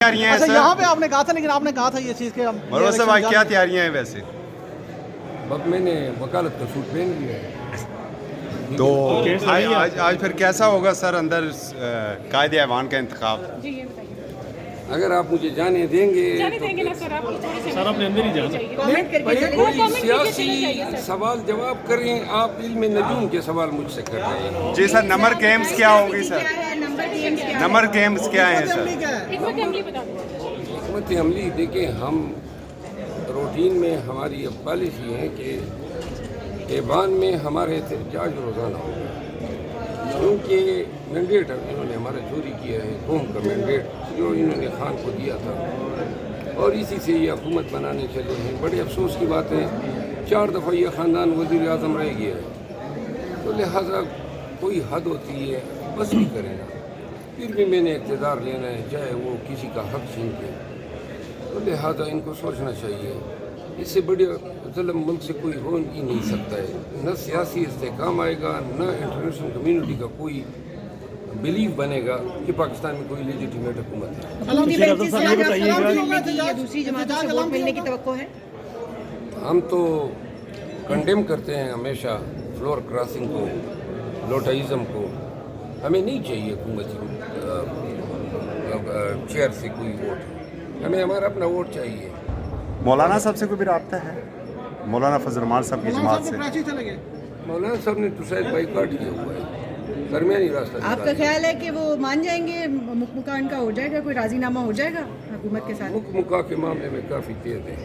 تیاریاں ہیں اچھا سر؟ یہاں پہ آپ نے کہا تھا لیکن آپ نے کہا تھا یہ چیز کہ مروز صاحب آج کیا تیاریاں ہیں ویسے؟ اب میں نے وکالت کا سوٹ پہن لیا ہے. تو آج پھر کیسا ہوگا سر اندر قائد ایوان کا انتخاب؟ جی یہ بتائیے. اگر آپ مجھے جانے دیں گے جانے دیں گے نا سر؟ آپ تھوڑے سے سر اپنے اندر ہی جانا. بھائی کوئی سیاسی سوال جواب کریں. آپ علم نجوم کے سوال مجھ سے کر رہے ہیں. جی سر، نمبر گیمز کیا ہوگی سر؟ نمبر گیمز کیا ہیں سر؟ حکمت عملی بتا دیں. حکمت عملی دیکھیں، ہم روٹین میں ہماری اب پالیسی ہے کہ ایوان میں ہمارے احتجاج روزانہ ہوگا، کیونکہ مینڈیٹ انہوں نے ہمارا چوری کیا ہے، قوم کا مینڈیٹ جو انہوں نے خان کو دیا تھا، اور اسی سے یہ حکومت بنانے چلے ہیں. بڑے افسوس کی بات ہے 4 دفعہ یہ خاندان وزیر اعظم رہ گیا ہے، تو لہٰذا کوئی حد ہوتی ہے، بس بھی کریں نا. پھر بھی میں نے اقتدار لینا ہے، چاہے وہ کسی کا حق چھین کے، تو لہٰذا ان کو سوچنا چاہیے. اس سے بڑے ظلم ملک سے کوئی ہو ہی نہیں سکتا ہے. نہ سیاسی استحکام آئے گا، نہ انٹرنیشنل کمیونٹی کا کوئی بلیف بنے گا کہ پاکستان میں کوئی لیجیٹیمیٹ حکومت ہے. دوسری جماعتوں سے ووٹ ملنے کی توقع ہے. ہم تو کنڈیم کرتے ہیں ہمیشہ فلور کراسنگ کو، لوٹائزم کو. ہمیں نہیں چاہیے حکومتی چیئر سے کوئی ووٹ، ہمیں ہمارا اپنا ووٹ چاہیے. مولانا صاحب سے کوئی بھی رابطہ ہے؟ مولانا فضل الرحمان صاحب کی جماعت سے؟ مولانا صاحب نے تو شاید بائیکاٹ کیا ہوا ہے، درمیانی راستہ. آپ کا خیال ہے کہ وہ مان جائیں گے، مکمکا ان کا ہو جائے گا، کوئی راضی نامہ ہو جائے گا حکومت کے ساتھ؟ مکہ کے معاملے میں کافی تیز ہے.